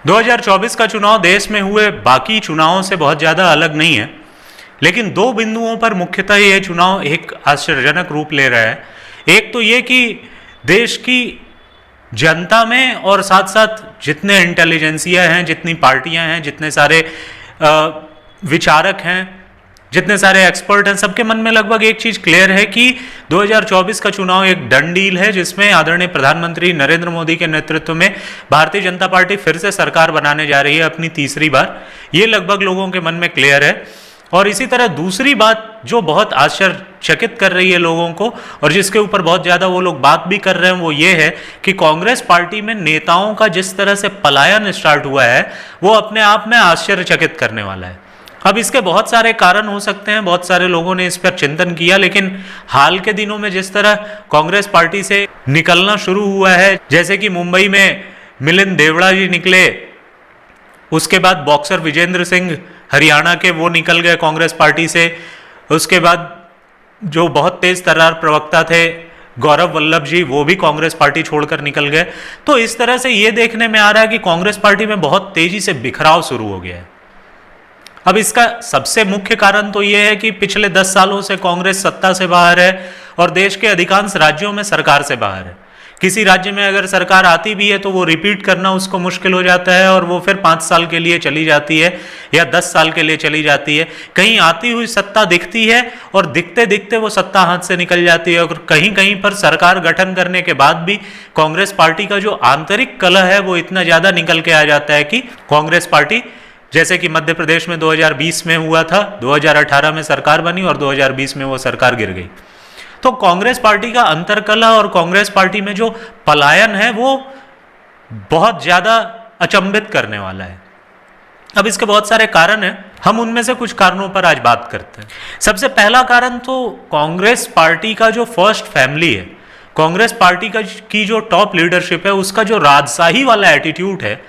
2024 का चुनाव देश में हुए बाकी चुनावों से बहुत ज़्यादा अलग नहीं है, लेकिन दो बिंदुओं पर मुख्यतः यह चुनाव एक आश्चर्यजनक रूप ले रहा है। एक तो ये कि देश की जनता में और साथ साथ जितने इंटेलिजेंसिया हैं, जितनी पार्टियां हैं, जितने सारे विचारक हैं, जितने सारे एक्सपर्ट हैं, सबके मन में लगभग एक चीज़ क्लियर है कि 2024 का चुनाव एक डन डील है, जिसमें आदरणीय प्रधानमंत्री नरेंद्र मोदी के नेतृत्व में भारतीय जनता पार्टी फिर से सरकार बनाने जा रही है अपनी तीसरी बार। ये लगभग लोगों के मन में क्लियर है। और इसी तरह दूसरी बात जो बहुत आश्चर्यचकित कर रही है लोगों को और जिसके ऊपर बहुत ज़्यादा वो लोग बात भी कर रहे हैं, वो ये है कि कांग्रेस पार्टी में नेताओं का जिस तरह से पलायन स्टार्ट हुआ है वो अपने आप में आश्चर्यचकित करने वाला है। अब इसके बहुत सारे कारण हो सकते हैं, बहुत सारे लोगों ने इस पर चिंतन किया, लेकिन हाल के दिनों में जिस तरह कांग्रेस पार्टी से निकलना शुरू हुआ है, जैसे कि मुंबई में मिलिंद देवड़ा जी निकले, उसके बाद बॉक्सर विजेंद्र सिंह हरियाणा के वो निकल गए कांग्रेस पार्टी से, उसके बाद जो बहुत तेज तर्रार प्रवक्ता थे गौरव वल्लभ जी, वो भी कांग्रेस पार्टी छोड़कर निकल गए। तो इस तरह से ये देखने में आ रहा है कि कांग्रेस पार्टी में बहुत तेजी से बिखराव शुरू हो गया है। अब इसका सबसे मुख्य कारण तो ये है कि पिछले 10 सालों से कांग्रेस सत्ता से बाहर है और देश के अधिकांश राज्यों में सरकार से बाहर है। किसी राज्य में अगर सरकार आती भी है तो वो रिपीट करना उसको मुश्किल हो जाता है और वो फिर 5 साल के लिए चली जाती है या 10 साल के लिए चली जाती है। कहीं आती हुई सत्ता दिखती है और दिखते दिखते वो सत्ता हाथ से निकल जाती है। और कहीं कहीं पर सरकार गठन करने के बाद भी कांग्रेस पार्टी का जो आंतरिक कलह है वो इतना ज़्यादा निकल के आ जाता है कि कांग्रेस पार्टी, जैसे कि मध्य प्रदेश में 2020 में हुआ था, 2018 में सरकार बनी और 2020 में वो सरकार गिर गई। तो कांग्रेस पार्टी का अंतर्कलह और कांग्रेस पार्टी में जो पलायन है वो बहुत ज्यादा अचंभित करने वाला है। अब इसके बहुत सारे कारण हैं, हम उनमें से कुछ कारणों पर आज बात करते हैं। सबसे पहला कारण तो कांग्रेस पार्टी का जो फर्स्ट फैमिली है, कांग्रेस पार्टी की जो टॉप लीडरशिप है, उसका जो राजशाही वाला एटीट्यूड है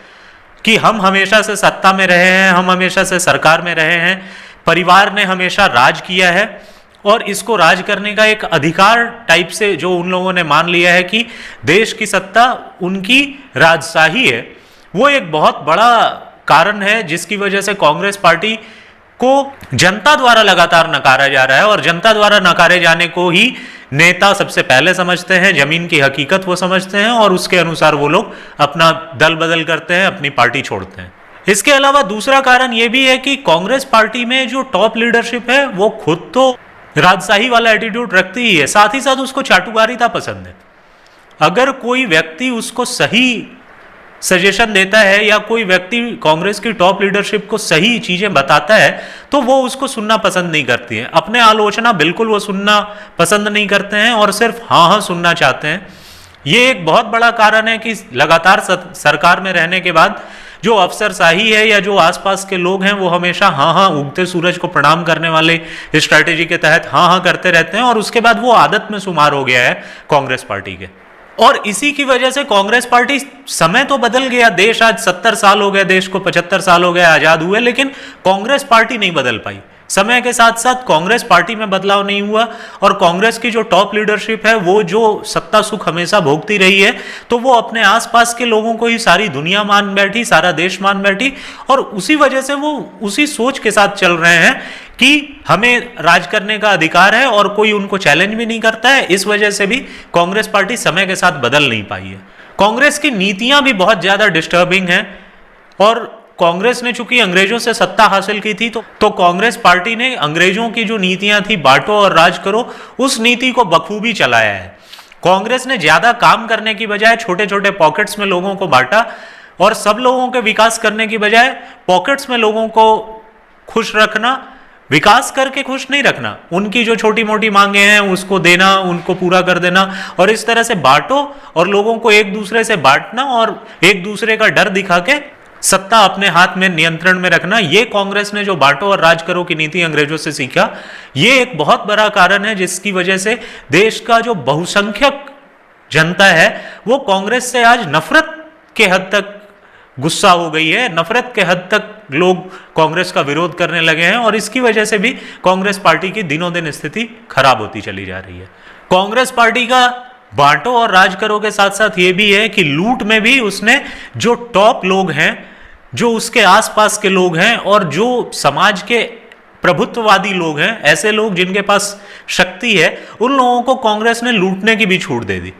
कि हम हमेशा से सत्ता में रहे हैं, हम हमेशा से सरकार में रहे हैं, परिवार ने हमेशा राज किया है और इसको राज करने का एक अधिकार टाइप से जो उन लोगों ने मान लिया है कि देश की सत्ता उनकी राजशाही है, वो एक बहुत बड़ा कारण है जिसकी वजह से कांग्रेस पार्टी को जनता द्वारा लगातार नकारा जा रहा है। और जनता द्वारा नकारे जाने को ही नेता सबसे पहले समझते हैं, जमीन की हकीकत वो समझते हैं और उसके अनुसार वो लोग अपना दल बदल करते हैं, अपनी पार्टी छोड़ते हैं। इसके अलावा दूसरा कारण ये भी है कि कांग्रेस पार्टी में जो टॉप लीडरशिप है वो खुद तो राजशाही वाला एटीट्यूड रखती ही है, साथ ही साथ उसको चाटुकारिता पसंद है। अगर कोई व्यक्ति उसको सही सजेशन देता है या कोई व्यक्ति कांग्रेस की टॉप लीडरशिप को सही चीजें बताता है तो वो उसको सुनना पसंद नहीं करती है। अपने आलोचना बिल्कुल वो सुनना पसंद नहीं करते हैं और सिर्फ हाँ हाँ सुनना चाहते हैं। ये एक बहुत बड़ा कारण है कि लगातार सरकार में रहने के बाद जो अफसरशाही है या जो आसपास के लोग हैं वो हमेशा हाँ हाँ उगते सूरज को प्रणाम करने वाले स्ट्रैटेजी के तहत हाँ हाँ करते रहते हैं और उसके बाद वो आदत में शुमार हो गया है कांग्रेस पार्टी के। और इसी की वजह से कांग्रेस पार्टी, समय तो बदल गया, देश आज 70 साल हो गए, देश को 75 साल हो गए आजाद हुए, लेकिन कांग्रेस पार्टी नहीं बदल पाई। समय के साथ साथ कांग्रेस पार्टी में बदलाव नहीं हुआ और कांग्रेस की जो टॉप लीडरशिप है वो जो सत्ता सुख हमेशा भोगती रही है, तो वो अपने आसपास के लोगों को ही सारी दुनिया मान बैठी, सारा देश मान बैठी और उसी वजह से वो उसी सोच के साथ चल रहे हैं कि हमें राज करने का अधिकार है और कोई उनको चैलेंज भी नहीं करता है। इस वजह से भी कांग्रेस पार्टी समय के साथ बदल नहीं पाई है। कांग्रेस की नीतियां भी बहुत ज्यादा डिस्टर्बिंग हैं और कांग्रेस ने चूंकि अंग्रेजों से सत्ता हासिल की थी तो कांग्रेस पार्टी ने अंग्रेजों की जो नीतियां थी, बांटो और राज करो, उस नीति को बखूबी चलाया है। कांग्रेस ने ज्यादा काम करने की बजाय छोटे छोटे पॉकेट्स में लोगों को बांटा और सब लोगों के विकास करने की बजाय पॉकेट्स में लोगों को खुश रखना, विकास करके खुश नहीं रखना, उनकी जो छोटी मोटी मांगे हैं उसको देना, उनको पूरा कर देना और इस तरह से बांटो और लोगों को एक दूसरे से बांटना और एक दूसरे का डर दिखा के सत्ता अपने हाथ में नियंत्रण में रखना, ये कांग्रेस ने जो बांटो और राज करो की नीति अंग्रेजों से सीखा, ये एक बहुत बड़ा कारण है जिसकी वजह से देश का जो बहुसंख्यक जनता है वो कांग्रेस से आज नफरत के हद तक गुस्सा हो गई है, नफरत के हद तक लोग कांग्रेस का विरोध करने लगे हैं और इसकी वजह से भी कांग्रेस पार्टी की दिनों दिन स्थिति खराब होती चली जा रही है। कांग्रेस पार्टी का बांटो और राज करो के साथ साथ ये भी है कि लूट में भी उसने जो टॉप लोग हैं जो उसके आसपास के लोग हैं और जो समाज के प्रभुत्ववादी लोग हैं, ऐसे लोग जिनके पास शक्ति है, उन लोगों को कांग्रेस ने लूटने की भी छूट दे दी।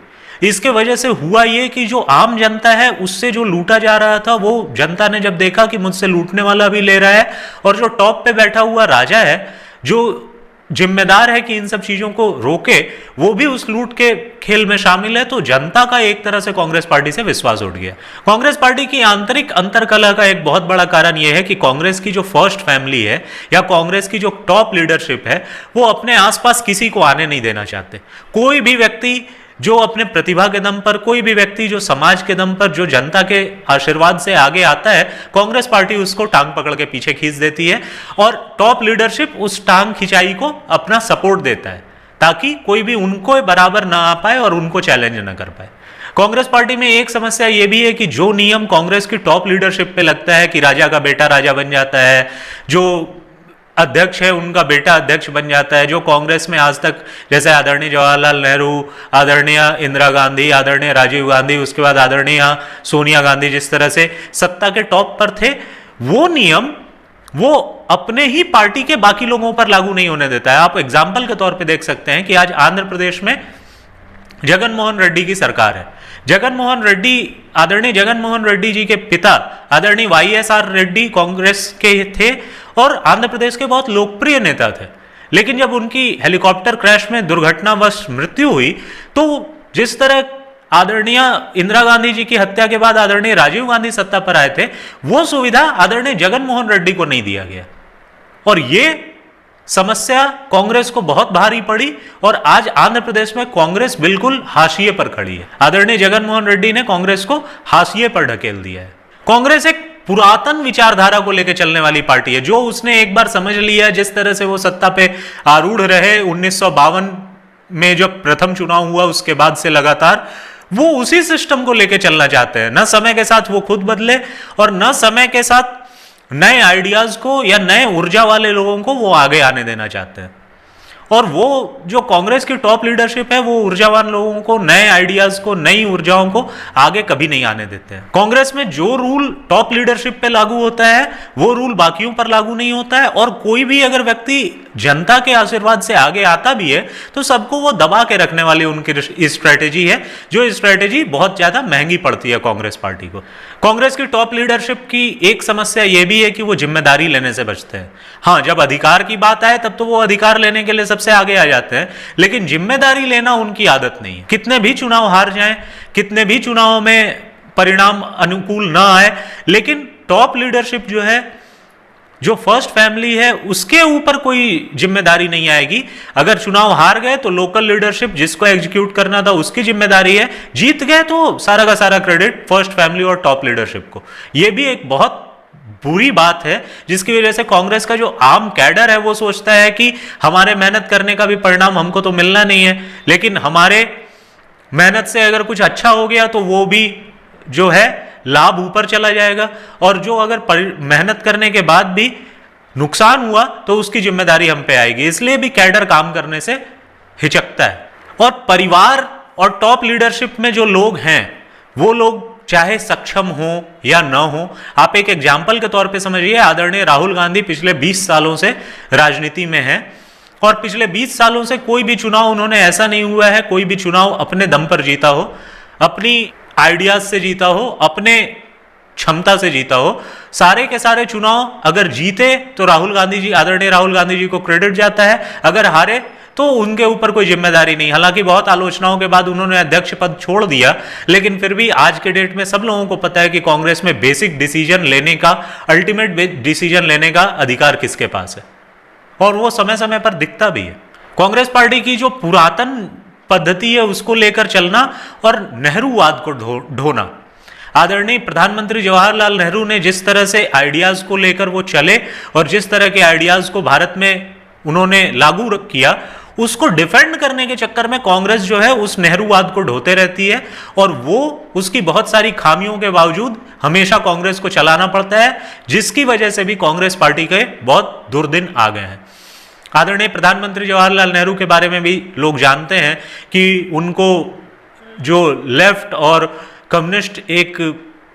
इसके वजह से हुआ ये कि जो आम जनता है उससे जो लूटा जा रहा था, वो जनता ने जब देखा कि मुझसे लूटने वाला भी ले रहा है और जो टॉप पे बैठा हुआ राजा है, जो जिम्मेदार है कि इन सब चीजों को रोके, वो भी उस लूट के खेल में शामिल है, तो जनता का एक तरह से कांग्रेस पार्टी से विश्वास उठ गया। कांग्रेस पार्टी की आंतरिक अंतरकलह का एक बहुत बड़ा कारण यह है कि कांग्रेस की जो फर्स्ट फैमिली है या कांग्रेस की जो टॉप लीडरशिप है, वो अपने आसपास किसी को आने नहीं देना चाहते। कोई भी व्यक्ति जो अपने प्रतिभा के दम पर, कोई भी व्यक्ति जो समाज के दम पर, जो जनता के आशीर्वाद से आगे आता है, कांग्रेस पार्टी उसको टांग पकड़ के पीछे खींच देती है और टॉप लीडरशिप उस टांग खिंचाई को अपना सपोर्ट देता है ताकि कोई भी उनको बराबर ना आ पाए और उनको चैलेंज ना कर पाए। कांग्रेस पार्टी में एक समस्या यह भी है कि जो नियम कांग्रेस की टॉप लीडरशिप पे लगता है कि राजा का बेटा राजा बन जाता है, जो अध्यक्ष है उनका बेटा अध्यक्ष बन जाता है, जो कांग्रेस में आज तक जैसे आदरणीय जवाहरलाल नेहरू, आदरणीय इंदिरा गांधी, आदरणीय राजीव गांधी, उसके बाद आदरणीय सोनिया गांधी जिस तरह से सत्ता के टॉप पर थे, वो नियम वो अपने ही पार्टी के बाकी लोगों पर लागू नहीं होने देता है। आप एग्जाम्पल के तौर पे देख सकते हैं कि आज आंध्र प्रदेश में जगनमोहन रेड्डी की सरकार है। जगनमोहन रेड्डी, आदरणीय जगनमोहन रेड्डी जी के पिता आदरणीय वाईएसआर रेड्डी कांग्रेस के थे और आंध्र प्रदेश के बहुत लोकप्रिय नेता थे, लेकिन जब उनकी हेलीकॉप्टर क्रैश में दुर्घटनावश मृत्यु हुई तो जिस तरह आदरणीय इंदिरा गांधी जी की हत्या के बाद आदरणीय राजीव गांधी सत्ता पर आए थे, वो सुविधा आदरणीय जगनमोहन रेड्डी को नहीं दिया गया और ये समस्या कांग्रेस को बहुत भारी पड़ी और आज आंध्र प्रदेश में कांग्रेस बिल्कुल हाशिए पर खड़ी है। आदरणीय जगनमोहन रेड्डी ने कांग्रेस को हाशिए पर ढकेल दिया है। कांग्रेस एक पुरातन विचारधारा को लेकर चलने वाली पार्टी है, जो उसने एक बार समझ लिया, जिस तरह से वो सत्ता पे आरूढ़ रहे 1952 में जब प्रथम चुनाव हुआ उसके बाद से लगातार वो उसी सिस्टम को लेकर चलना चाहते हैं। न समय के साथ वो खुद बदले और न समय के साथ नए आइडियाज को या नए ऊर्जा वाले लोगों को वो आगे आने देना चाहते हैं। और वो जो कांग्रेस की टॉप लीडरशिप है वो ऊर्जावान लोगों को, नए आइडियाज को, नई ऊर्जाओं को आगे कभी नहीं आने देते हैं। कांग्रेस में जो रूल टॉप लीडरशिप पे लागू होता है वो रूल बाकियों पर लागू नहीं होता है और कोई भी अगर व्यक्ति जनता के आशीर्वाद से आगे आता भी है तो सबको वो दबा के रखने वाली उनकी स्ट्रेटेजी है, जो स्ट्रेटेजी बहुत ज्यादा महंगी पड़ती है कांग्रेस पार्टी को। कांग्रेस की टॉप लीडरशिप की एक समस्या यह भी है कि वो जिम्मेदारी लेने से बचते हैं। हाँ, जब अधिकार की बात आए तब तो वो अधिकार लेने के लिए सबसे आगे आ जाते हैं, लेकिन जिम्मेदारी लेना उनकी आदत नहीं है। कितने भी चुनाव हार जाएं, कितने भी चुनावों में परिणाम अनुकूल ना आए, लेकिन टॉप लीडरशिप जो है, जो फर्स्ट फैमिली है, उसके ऊपर कोई जिम्मेदारी नहीं आएगी। अगर चुनाव हार गए तो लोकल लीडरशिप जिसको एग्जीक्यूट करना था उसकी जिम्मेदारी है, जीत गए तो सारा का सारा क्रेडिट फर्स्ट फैमिली और टॉप लीडरशिप को। यह भी एक बहुत बुरी बात है जिसकी वजह से कांग्रेस का जो आम कैडर है वो सोचता है कि हमारे मेहनत करने का भी परिणाम हमको तो मिलना नहीं है, लेकिन हमारे मेहनत से अगर कुछ अच्छा हो गया तो वो भी जो है लाभ ऊपर चला जाएगा, और जो अगर मेहनत करने के बाद भी नुकसान हुआ तो उसकी जिम्मेदारी हम पे आएगी। इसलिए भी कैडर काम करने से हिचकता है। और परिवार और टॉप लीडरशिप में जो लोग हैं वो लोग चाहे सक्षम हो या न हो, आप एक एग्जाम्पल के तौर पे समझिए, आदरणीय राहुल गांधी पिछले 20 सालों से राजनीति में हैं और पिछले 20 सालों से कोई भी चुनाव उन्होंने ऐसा नहीं हुआ है, कोई भी चुनाव अपने दम पर जीता हो, अपनी आइडियाज से जीता हो, अपने क्षमता से जीता हो। सारे के सारे चुनाव अगर जीते तो राहुल गांधी जी, आदरणीय राहुल गांधी जी को क्रेडिट जाता है, अगर हारे तो उनके ऊपर कोई जिम्मेदारी नहीं। हालांकि बहुत आलोचनाओं के बाद उन्होंने अध्यक्ष पद छोड़ दिया, लेकिन फिर भी आज के डेट में सब लोगों को पता है कि कांग्रेस में बेसिक डिसीजन लेने का, अल्टीमेट डिसीजन लेने का अधिकार किसके पास है, और वो समय समय पर दिखता भी है। कांग्रेस पार्टी की जो पुरातन पद्धति है उसको लेकर चलना और नेहरूवाद को ढोना। आदरणीय प्रधानमंत्री जवाहरलाल नेहरू ने जिस तरह से आइडियाज को लेकर वो चले और जिस तरह के आइडियाज को भारत में उन्होंने लागू किया, उसको डिफेंड करने के चक्कर में कांग्रेस जो है उस नेहरूवाद को ढोते रहती है और वो उसकी बहुत सारी खामियों के बावजूद हमेशा कांग्रेस को चलाना पड़ता है, जिसकी वजह से भी कांग्रेस पार्टी के बहुत दुर्दिन आ गए हैं। आदरणीय प्रधानमंत्री जवाहरलाल नेहरू के बारे में भी लोग जानते हैं कि उनको जो लेफ्ट और कम्युनिस्ट एक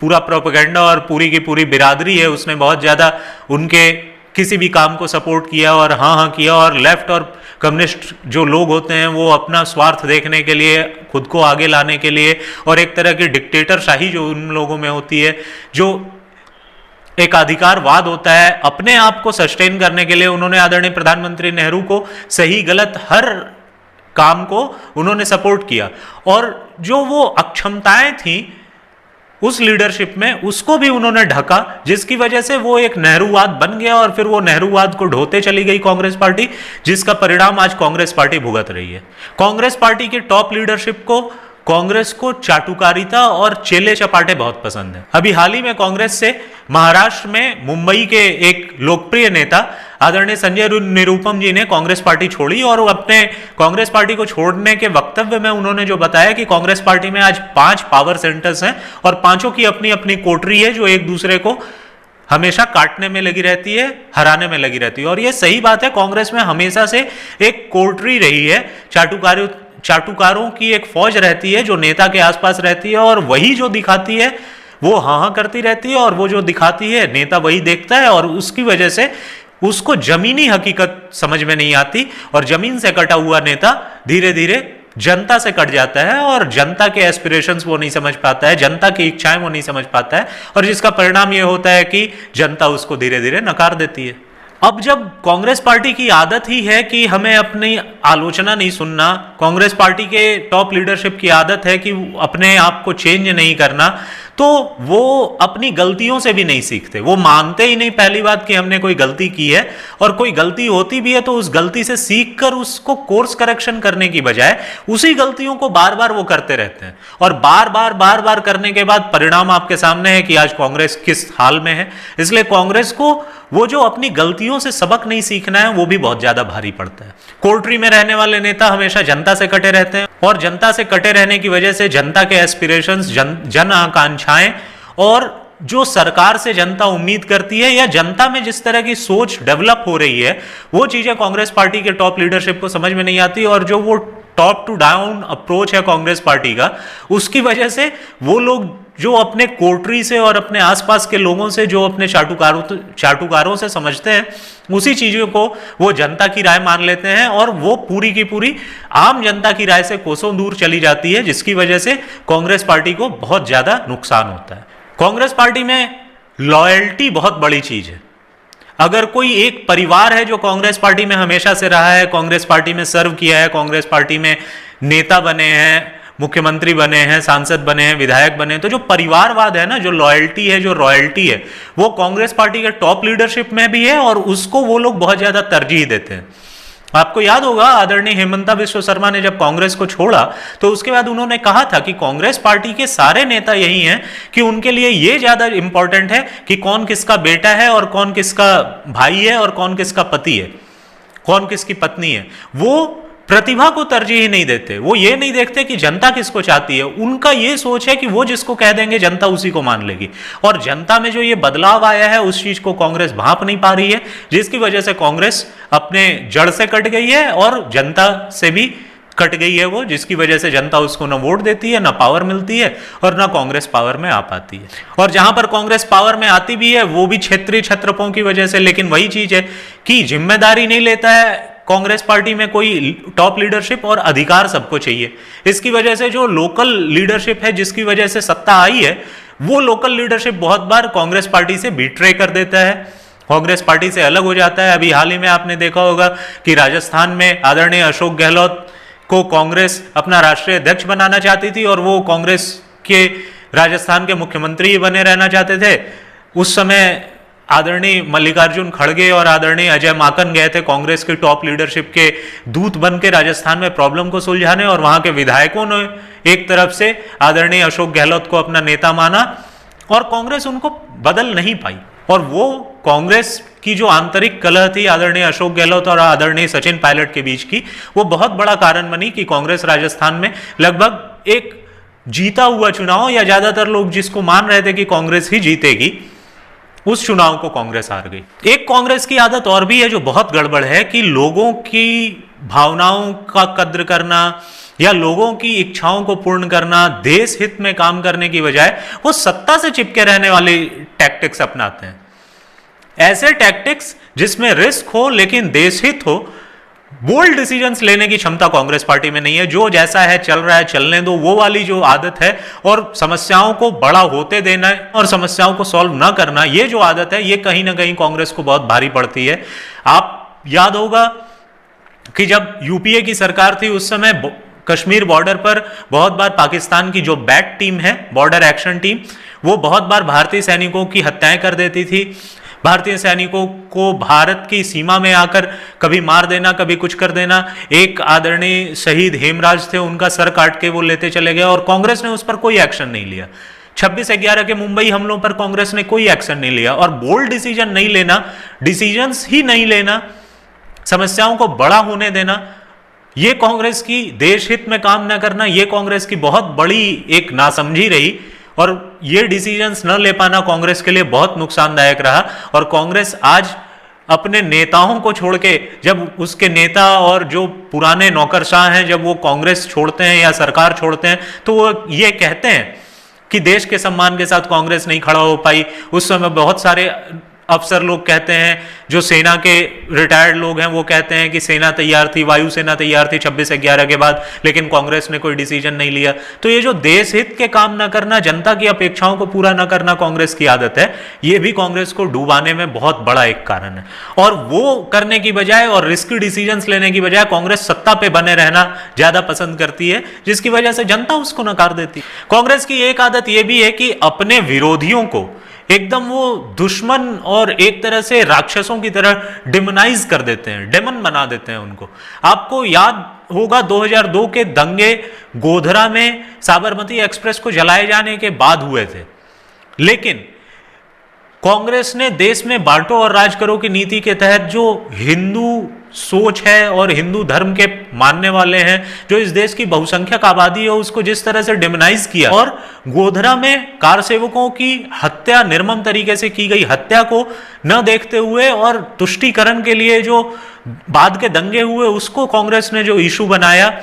पूरा प्रोपेगेंडा और पूरी की पूरी बिरादरी है उसने बहुत ज़्यादा उनके किसी भी काम को सपोर्ट किया और हाँ हाँ किया, और लेफ्ट और कम्युनिस्ट जो लोग होते हैं वो अपना स्वार्थ देखने के लिए, खुद को आगे लाने के लिए, और एक तरह की डिक्टेटरशाही जो उन लोगों में होती है, जो एक अधिकारवाद होता है, अपने आप को सस्टेन करने के लिए उन्होंने आदरणीय प्रधानमंत्री नेहरू को सही गलत हर काम को उन्होंने सपोर्ट किया, और जो वो अक्षमताएं थी उस लीडरशिप में उसको भी उन्होंने ढका, जिसकी वजह से वो एक नेहरूवाद बन गया और फिर वो नेहरूवाद को ढोते चली गई कांग्रेस पार्टी, जिसका परिणाम आज कांग्रेस पार्टी भुगत रही है। कांग्रेस पार्टी की टॉप लीडरशिप को, कांग्रेस को चाटुकारिता और चेले चपाटे बहुत पसंद है। अभी हाल ही में कांग्रेस से महाराष्ट्र में मुंबई के एक लोकप्रिय नेता आदरणीय संजय निरुपम जी ने कांग्रेस पार्टी छोड़ी, और अपने कांग्रेस पार्टी को छोड़ने के वक्तव्य में उन्होंने जो बताया कि कांग्रेस पार्टी में आज 5 पावर सेंटर्स हैं और पांचों की अपनी अपनी कोटरी है जो एक दूसरे को हमेशा काटने में लगी रहती है, हराने में लगी रहती है। और ये सही बात है, कांग्रेस में हमेशा से एक कोटरी रही है, चाटुकारों की एक फौज रहती है जो नेता के आसपास रहती है, और वही जो दिखाती है वो हाँ हाँ करती रहती है, और वो जो दिखाती है नेता वही देखता है, और उसकी वजह से उसको जमीनी हकीकत समझ में नहीं आती, और जमीन से कटा हुआ नेता धीरे धीरे जनता से कट जाता है, और जनता के एस्पिरेशंस वो नहीं समझ पाता है, जनता की इच्छाएं वो नहीं समझ पाता है, और जिसका परिणाम ये होता है कि जनता उसको धीरे धीरे नकार देती है। अब जब कांग्रेस पार्टी की आदत ही है कि हमें अपनी आलोचना नहीं सुनना, कांग्रेस पार्टी के टॉप लीडरशिप की आदत है कि अपने आप को चेंज नहीं करना, तो वो अपनी गलतियों से भी नहीं सीखते, वो मानते ही नहीं पहली बात कि हमने कोई गलती की है, और कोई गलती होती भी है तो उस गलती से सीख कर उसको कोर्स करेक्शन करने की बजाय उसी गलतियों को बार बार वो करते रहते हैं, और बार बार करने के बाद परिणाम आपके सामने है कि आज कांग्रेस किस हाल में है। इसलिए कांग्रेस को वो जो अपनी गलतियों से सबक नहीं सीखना है वो भी बहुत ज्यादा भारी पड़ता है। कोर्टरी में रहने वाले नेता हमेशा जनता से कटे रहते हैं, और जनता से कटे रहने की वजह से जनता के एस्पिरेशंस, जन आकांक्षाएं, और जो सरकार से जनता उम्मीद करती है, या जनता में जिस तरह की सोच डेवलप हो रही है, वो चीजें कांग्रेस पार्टी के टॉप लीडरशिप को समझ में नहीं आती, और जो वो टॉप टू डाउन अप्रोच है कांग्रेस पार्टी का, उसकी वजह से वो लोग जो अपने कोटरी से और अपने आसपास के लोगों से, जो अपने चाटुकारों से समझते हैं, उसी चीजों को वो जनता की राय मान लेते हैं, और वो पूरी की पूरी आम जनता की राय से कोसों दूर चली जाती है, जिसकी वजह से कांग्रेस पार्टी को बहुत ज्यादा नुकसान होता है। कांग्रेस पार्टी में लॉयल्टी बहुत बड़ी चीज है। अगर कोई एक परिवार है जो कांग्रेस पार्टी में हमेशा से रहा है, कांग्रेस पार्टी में सर्व किया है, कांग्रेस पार्टी में नेता बने हैं, मुख्यमंत्री बने हैं, सांसद बने हैं, विधायक बने हैं, तो जो परिवारवाद है ना, जो लॉयल्टी है, जो रॉयल्टी है, वो कांग्रेस पार्टी के टॉप लीडरशिप में भी है, और उसको वो लोग बहुत ज्यादा तरजीह देते हैं। आपको याद होगा आदरणीय हेमंता बिस्वा शर्मा ने जब कांग्रेस को छोड़ा तो उसके बाद उन्होंने कहा था कि कांग्रेस पार्टी के सारे नेता यही हैं कि उनके लिए ये ज्यादा इंपॉर्टेंट है कि कौन किसका बेटा है, और कौन किसका भाई है, और कौन किसका पति है, कौन किसकी पत्नी है। वो प्रतिभा को तरजीह नहीं देते, वो ये नहीं देखते कि जनता किसको चाहती है। उनका ये सोच है कि वो जिसको कह देंगे जनता उसी को मान लेगी, और जनता में जो ये बदलाव आया है उस चीज को कांग्रेस भांप नहीं पा रही है, जिसकी वजह से कांग्रेस अपने जड़ से कट गई है और जनता से भी कट गई है वो, जिसकी वजह से जनता उसको ना वोट देती है, ना पावर मिलती है, और ना कांग्रेस पावर में आ पाती है। और जहां पर कांग्रेस पावर में आती भी है वो भी क्षेत्रीय छत्रपों की वजह से। लेकिन वही चीज है कि जिम्मेदारी नहीं लेता है कांग्रेस पार्टी में कोई टॉप लीडरशिप, और अधिकार सबको चाहिए। इसकी वजह से जो लोकल लीडरशिप है, जिसकी वजह से सत्ता आई है, वो लोकल लीडरशिप बहुत बार कांग्रेस पार्टी से बिट्रे कर देता है, कांग्रेस पार्टी से अलग हो जाता है। अभी हाल ही में आपने देखा होगा कि राजस्थान में आदरणीय अशोक गहलोत को कांग्रेस अपना राष्ट्रीय अध्यक्ष बनाना चाहती थी, और वो कांग्रेस के राजस्थान के मुख्यमंत्री बने रहना चाहते थे। उस समय आदरणीय मल्लिकार्जुन खड़गे और आदरणीय अजय माकन गए थे कांग्रेस की टॉप लीडरशिप के दूत बन के राजस्थान में प्रॉब्लम को सुलझाने, और वहां के विधायकों ने एक तरफ से आदरणीय अशोक गहलोत को अपना नेता माना, और कांग्रेस उनको बदल नहीं पाई। और वो कांग्रेस की जो आंतरिक कलह थी आदरणीय अशोक गहलोत और आदरणीय सचिन पायलट के बीच की, वो बहुत बड़ा कारण बनी कि कांग्रेस राजस्थान में लगभग एक जीता हुआ चुनाव, या ज्यादातर लोग जिसको मान रहे थे कि कांग्रेस ही जीतेगी, उस चुनाव को कांग्रेस हार गई। एक कांग्रेस की आदत और भी है जो बहुत गड़बड़ है कि लोगों की भावनाओं का कद्र करना, या लोगों की इच्छाओं को पूर्ण करना, देश हित में काम करने की बजाय वो सत्ता से चिपके रहने वाली टैक्टिक्स अपनाते हैं। ऐसे टैक्टिक्स जिसमें रिस्क हो लेकिन देश हित हो, बोल्ड डिसीजंस लेने की क्षमता कांग्रेस पार्टी में नहीं है। जो जैसा है चल रहा है, चलने दो, वो वाली जो आदत है, और समस्याओं को बड़ा होते देना और समस्याओं को सॉल्व ना करना, ये जो आदत है, ये कहीं ना कहीं कांग्रेस को बहुत भारी पड़ती है। आप याद होगा कि जब यूपीए की सरकार थी उस समय कश्मीर बॉर्डर पर बहुत बार पाकिस्तान की जो बैट टीम है, बॉर्डर एक्शन टीम, वो बहुत बार भारतीय सैनिकों की हत्याएं कर देती थी। भारतीय सैनिकों को भारत की सीमा में आकर कभी मार देना, कभी कुछ कर देना। एक आदरणीय शहीद हेमराज थे, उनका सर काट के वो लेते चले गए और कांग्रेस ने उस पर कोई एक्शन नहीं लिया। 26/11 के मुंबई हमलों पर कांग्रेस ने कोई एक्शन नहीं लिया। और बोल्ड डिसीजन नहीं लेना, डिसीजंस ही नहीं लेना, समस्याओं को बड़ा होने देना, ये कांग्रेस की देश हित में काम न करना, ये कांग्रेस की बहुत बड़ी एक नासमझी रही। और ये डिसीजंस न ले पाना कांग्रेस के लिए बहुत नुकसानदायक रहा। और कांग्रेस आज अपने नेताओं को छोड़ के, जब उसके नेता और जो पुराने नौकरशाह हैं, जब वो कांग्रेस छोड़ते हैं या सरकार छोड़ते हैं, तो वो ये कहते हैं कि देश के सम्मान के साथ कांग्रेस नहीं खड़ा हो पाई। उस समय बहुत सारे अफसर लोग कहते हैं, जो सेना के रिटायर्ड लोग हैं, वो कहते हैं कि सेना तैयार थी, वायुसेना तैयार थी 26/11 के बाद, लेकिन कांग्रेस ने कोई डिसीजन नहीं लिया। तो ये जो देश हित के काम न करना, जनता की अपेक्षाओं को पूरा न करना कांग्रेस की आदत है, ये भी कांग्रेस को डूबाने में बहुत बड़ा एक कारण है। और वो करने की बजाय और रिस्की डिसीजंस लेने की बजाय कांग्रेस सत्ता पे बने रहना ज्यादा पसंद करती है, जिसकी वजह से जनता उसको नकार देती है। कांग्रेस की एक आदत यह भी है कि अपने विरोधियों को एकदम वो दुश्मन और एक तरह से राक्षसों की तरह डिमोनाइज कर देते हैं, डेमन बना देते हैं उनको। आपको याद होगा 2002 के दंगे गोधरा में साबरमती एक्सप्रेस को जलाए जाने के बाद हुए थे, लेकिन कांग्रेस ने देश में बांटो और राज करो की नीति के तहत जो हिंदू सोच है और हिंदू धर्म के मानने वाले हैं, जो इस देश की बहुसंख्यक आबादी है, उसको जिस तरह से डिमोनाइज किया, और गोधरा में कार सेवकों की हत्या, निर्मम तरीके से की गई हत्या को न देखते हुए और तुष्टीकरण के लिए जो बाद के दंगे हुए, उसको कांग्रेस ने जो इशू बनाया,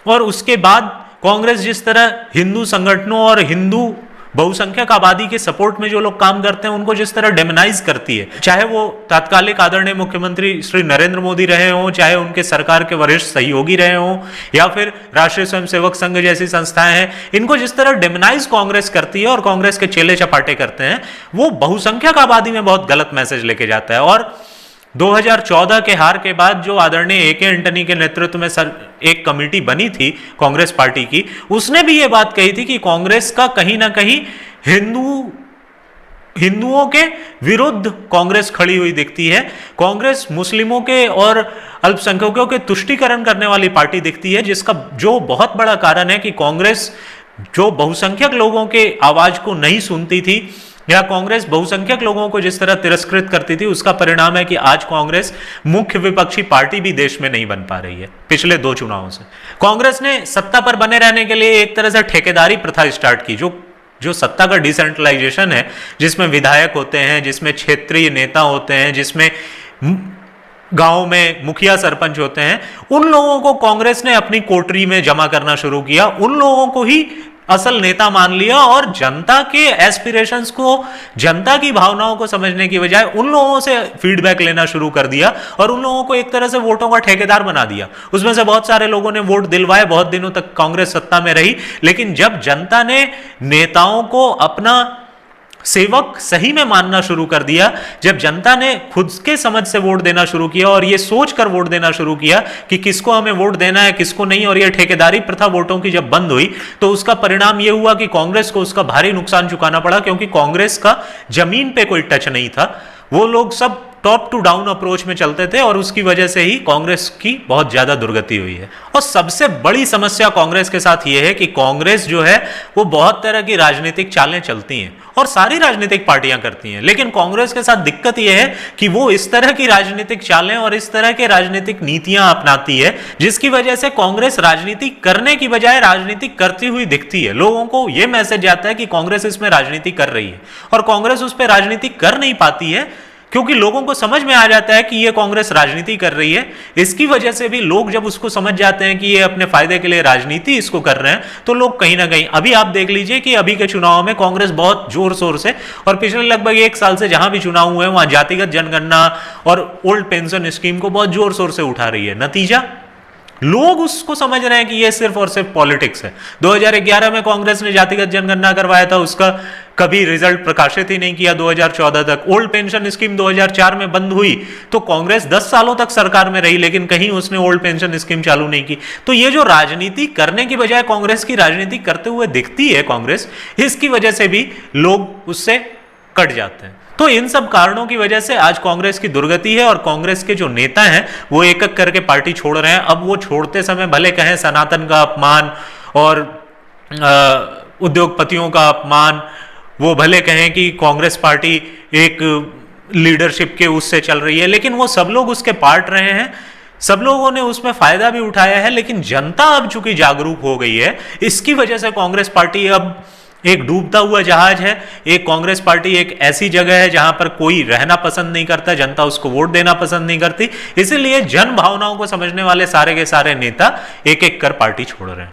और उसके बाद कांग्रेस जिस तरह हिंदू संगठनों और हिंदू बहुसंख्यक आबादी के सपोर्ट में जो लोग काम करते हैं, उनको जिस तरह डेमोनाइज करती है, चाहे वो तात्कालिक आदरणीय मुख्यमंत्री श्री नरेंद्र मोदी रहे हों, चाहे उनके सरकार के वरिष्ठ सहयोगी रहे हों, या फिर राष्ट्रीय स्वयंसेवक संघ जैसी संस्थाएं हैं, इनको जिस तरह डेमोनाइज कांग्रेस करती है और कांग्रेस के चेले चपाटे करते हैं, वो बहुसंख्यक आबादी में बहुत गलत मैसेज लेके जाता है। और 2014 के हार के बाद जो आदरणीय ए के एंटनी के नेतृत्व में एक कमेटी बनी थी कांग्रेस पार्टी की, उसने भी ये बात कही थी कि कांग्रेस का कहीं ना कहीं हिंदुओं के विरुद्ध कांग्रेस खड़ी हुई दिखती है। कांग्रेस मुस्लिमों के और अल्पसंख्यकों के तुष्टीकरण करने वाली पार्टी दिखती है, जिसका जो बहुत बड़ा कारण है कि कांग्रेस जो बहुसंख्यक लोगों के आवाज को नहीं सुनती थी, या कांग्रेस बहुसंख्यक लोगों को जिस तरह तिरस्कृत करती थी, उसका परिणाम है कि आज कांग्रेस मुख्य विपक्षी पार्टी भी देश में नहीं बन पा रही है। पिछले 2 चुनावों से कांग्रेस ने सत्ता पर बने रहने के लिए एक तरह से ठेकेदारी प्रथा स्टार्ट की, जो सत्ता का डिसेंट्रलाइजेशन है, जिसमें विधायक होते हैं, जिसमें क्षेत्रीय नेता होते हैं, जिसमें गांव में मुखिया सरपंच होते हैं, उन लोगों को कांग्रेस ने अपनी कोटरी में जमा करना शुरू किया, उन लोगों को ही असल नेता मान लिया, और जनता के एस्पिरेशंस को, जनता की भावनाओं को समझने की बजाय उन लोगों से फीडबैक लेना शुरू कर दिया, और उन लोगों को एक तरह से वोटों का ठेकेदार बना दिया। उसमें से बहुत सारे लोगों ने वोट दिलवाए, बहुत दिनों तक कांग्रेस सत्ता में रही, लेकिन जब जनता ने नेताओं को अपना सेवक सही में मानना शुरू कर दिया, जब जनता ने खुद के समझ से वोट देना शुरू किया और ये सोचकर वोट देना शुरू किया कि किसको हमें वोट देना है, किसको नहीं, और ये ठेकेदारी प्रथा वोटों की जब बंद हुई, तो उसका परिणाम ये हुआ कि कांग्रेस को उसका भारी नुकसान चुकाना पड़ा, क्योंकि कांग्रेस का जमीन पे कोई टच नहीं था। वो लोग सब टॉप टू डाउन अप्रोच में चलते थे, और उसकी वजह से ही कांग्रेस की बहुत ज्यादा दुर्गति हुई है। और सबसे बड़ी समस्या कांग्रेस के साथ यह है कि कांग्रेस जो है वो बहुत तरह की राजनीतिक चालें चलती हैं, और सारी राजनीतिक पार्टियां करती हैं, लेकिन कांग्रेस के साथ दिक्कत यह है कि वो इस तरह की राजनीतिक चालें और इस तरह के राजनीतिक नीतियां अपनाती है, जिसकी वजह से कांग्रेस राजनीति करने की बजाय राजनीति करती हुई दिखती है। लोगों को यह मैसेज जाता है कि कांग्रेस इसमें राजनीति कर रही है, और कांग्रेस उस पर राजनीति कर नहीं पाती है, क्योंकि लोगों को समझ में आ जाता है कि ये कांग्रेस राजनीति कर रही है। इसकी वजह से भी लोग जब उसको समझ जाते हैं कि ये अपने फायदे के लिए राजनीति इसको कर रहे हैं, तो लोग कहीं ना कहीं, अभी आप देख लीजिए कि अभी के चुनाव में कांग्रेस बहुत जोर शोर से, और पिछले लगभग 1 साल से जहां भी चुनाव हुए वहां जातिगत जनगणना और ओल्ड पेंशन स्कीम को बहुत जोर शोर से उठा रही है। नतीजा, लोग उसको समझ रहे हैं कि ये सिर्फ और सिर्फ पॉलिटिक्स है। 2011 में कांग्रेस ने जातिगत जनगणना करवाया था, उसका कभी रिजल्ट प्रकाशित ही नहीं किया 2014 तक। ओल्ड पेंशन स्कीम 2004 में बंद हुई तो कांग्रेस 10 सालों तक सरकार में रही, लेकिन कहीं उसने ओल्ड पेंशन स्कीम चालू नहीं की। तो ये जो राजनीति करने की बजाय कांग्रेस की राजनीति करते हुए दिखती है कांग्रेस, इसकी वजह से भी लोग उससे कट जाते हैं। तो इन सब कारणों की वजह से आज कांग्रेस की दुर्गति है, और कांग्रेस के जो नेता हैं वो एक एक करके पार्टी छोड़ रहे हैं। अब वो छोड़ते समय भले कहें सनातन का अपमान और उद्योगपतियों का अपमान, वो भले कहें कि कांग्रेस पार्टी एक लीडरशिप के उससे चल रही है, लेकिन वो सब लोग उसके पार्ट रहे हैं, सब लोगों ने उसमें फायदा भी उठाया है। लेकिन जनता अब चूंकि जागरूक हो गई है, इसकी वजह से कांग्रेस पार्टी अब एक डूबता हुआ जहाज है। एक कांग्रेस पार्टी एक ऐसी जगह है जहां पर कोई रहना पसंद नहीं करता, जनता उसको वोट देना पसंद नहीं करती। इसीलिए जन भावनाओं को समझने वाले सारे के सारे नेता एक एक कर पार्टी छोड़ रहे हैं।